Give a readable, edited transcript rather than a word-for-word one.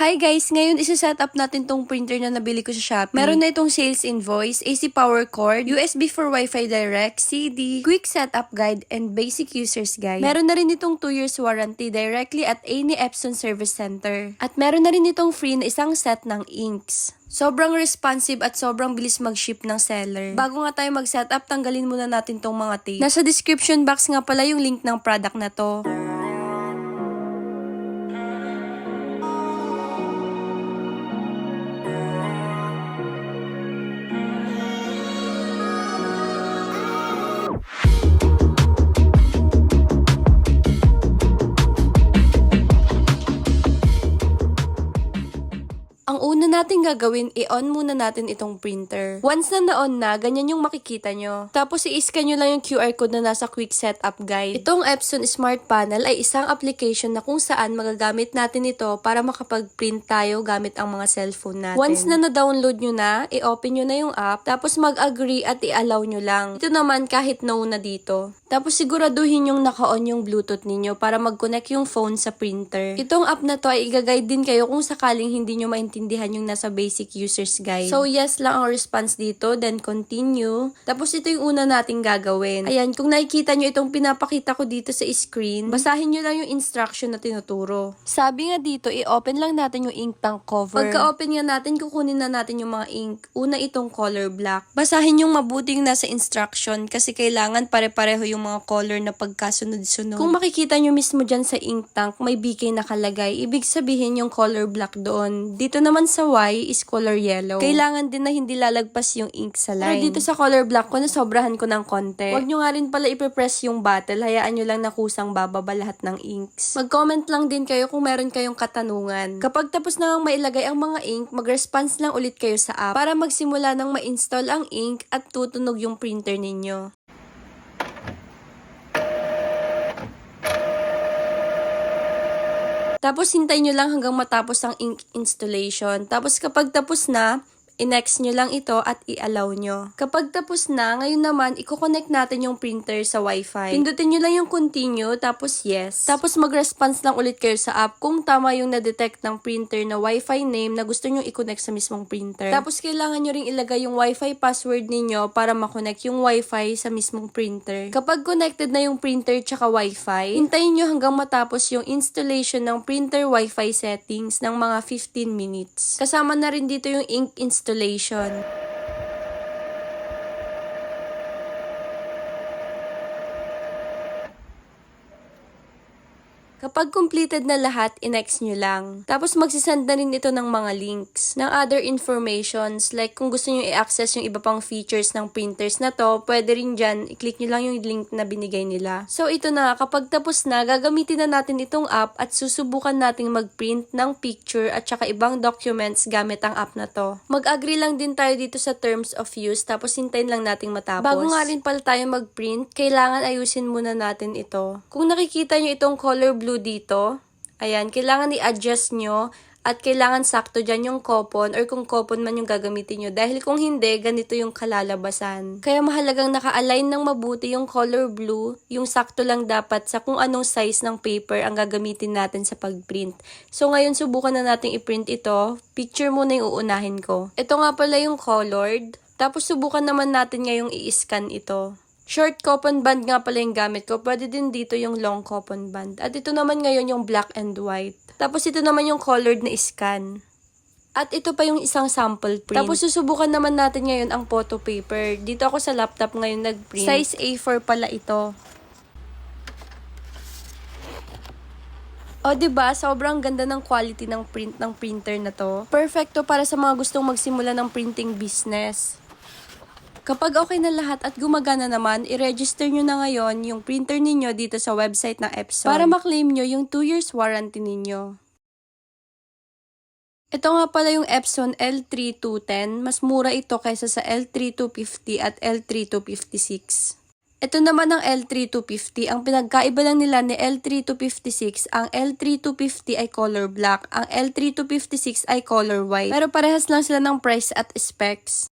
Hi guys! Ngayon isa-set up natin tong printer na nabili ko sa Shopee. Meron na itong sales invoice, AC power cord, USB for Wi-Fi direct, CD, quick setup guide, and basic users guide. Meron na rin itong 2 years warranty directly at any Epson Service Center. At meron na rin itong free na isang set ng inks. Sobrang responsive at sobrang bilis mag-ship ng seller. Bago nga tayo mag-setup, tanggalin muna natin tong mga tape. Nasa description box nga pala yung link ng product na to. Ang una natin gagawin, i-on muna natin itong printer. Once na na-on na, ganyan yung makikita nyo. Tapos i-scan nyo lang yung QR code na nasa quick setup guide. Itong Epson Smart Panel ay isang application na kung saan magagamit natin ito para makapag-print tayo gamit ang mga cellphone natin. Once na na-download nyo na, i-open nyo na yung app, tapos mag-agree at i-allow nyo lang. Ito naman kahit no na dito. Tapos siguraduhin yung naka-on yung Bluetooth ninyo para mag-connect yung phone sa printer. Itong app na to ay i-guide din kayo kung sakaling hindi nyo maintindihan yung nasa basic users guide. So yes lang ang response dito, then continue. Tapos ito yung una nating gagawin. Ayan, kung nakikita nyo itong pinapakita ko dito sa screen, basahin nyo lang yung instruction na tinuturo. Sabi nga dito, i-open lang natin yung ink tank cover. Pagka-open nga natin, kukunin na natin yung mga ink. Una itong color black. Basahin yung mabuting nasa instruction kasi kailangan pare-pareho yung mga color na pagkasunod-sunod. Kung makikita nyo mismo dyan sa ink tank, may BK nakalagay. Ibig sabihin yung color black doon. Dito naman sa Y is color yellow. Kailangan din na hindi lalagpas yung ink sa line. Pero dito sa color black ko, nasobrahan ko ng konti. Huwag nyo nga rin pala ipipress yung bottle. Hayaan nyo lang na kusang bababa lahat ng inks. Mag-comment lang din kayo kung meron kayong katanungan. Kapag tapos na mailagay ang mga ink, mag-response lang ulit kayo sa app para magsimula nang ma-install ang ink at tutunog yung printer ninyo. Tapos hintayin nyo lang hanggang matapos ang ink installation. Tapos kapag tapos na, i-next nyo lang ito at i-allow nyo. Kapag tapos na, ngayon naman, i-connect natin yung printer sa Wi-Fi. Pindutin nyo lang yung continue, tapos yes. Tapos mag-response lang ulit kayo sa app kung tama yung na-detect ng printer na Wi-Fi name na gusto nyo i-connect sa mismong printer. Tapos kailangan nyo ring ilagay yung Wi-Fi password ninyo para ma-connect yung Wi-Fi sa mismong printer. Kapag connected na yung printer tsaka Wi-Fi, hintayin nyo hanggang matapos yung installation ng printer Wi-Fi settings ng mga 15 minutes. Kasama na rin dito yung ink installation. Kapag completed na lahat, i-next nyo lang. Tapos magsisend na rin ito ng mga links ng other informations. Like kung gusto nyo i-access yung iba pang features ng printers na to, pwede rin dyan, i-click nyo lang yung link na binigay nila. So ito na, kapag tapos na, gagamitin na natin itong app at susubukan nating mag-print ng picture at saka ibang documents gamit ang app na to. Mag-agree lang din tayo dito sa terms of use, tapos hintayin lang nating matapos. Bago nga rin pala tayo mag-print, kailangan ayusin muna natin ito. Kung nakikita nyo itong color blue dito, ayan, kailangan i-adjust nyo at kailangan sakto dyan yung coupon or kung coupon man yung gagamitin nyo dahil kung hindi, ganito yung kalalabasan. Kaya mahalagang naka-align ng mabuti yung color blue, yung sakto lang dapat sa kung anong size ng paper ang gagamitin natin sa pag-print. So ngayon, subukan na natin i-print ito. Picture muna yung uunahin ko. Ito nga pala yung colored. Tapos subukan naman natin ngayong i-scan ito. Short coupon band nga pala yung gamit ko. Pwede din dito yung long coupon band. At ito naman ngayon yung black and white. Tapos ito naman yung colored na scan. At ito pa yung isang sample print. Tapos susubukan naman natin ngayon ang photo paper. Dito ako sa laptop ngayon nag-print. Size A4 pala ito. O diba, sobrang ganda ng quality ng print ng printer na to. Perfecto para sa mga gustong magsimula ng printing business. Kapag okay na lahat at gumagana naman, i-register nyo na ngayon yung printer ninyo dito sa website ng Epson para maklaim nyo yung 2 years warranty ninyo. Ito nga pala yung Epson L3210. Mas mura ito kaysa sa L3250 at L3256. Ito naman ang L3250. Ang pinagkaiba lang nila ni L3256, ang L3250 ay color black, ang L3256 ay color white. Pero parehas lang sila ng price at specs.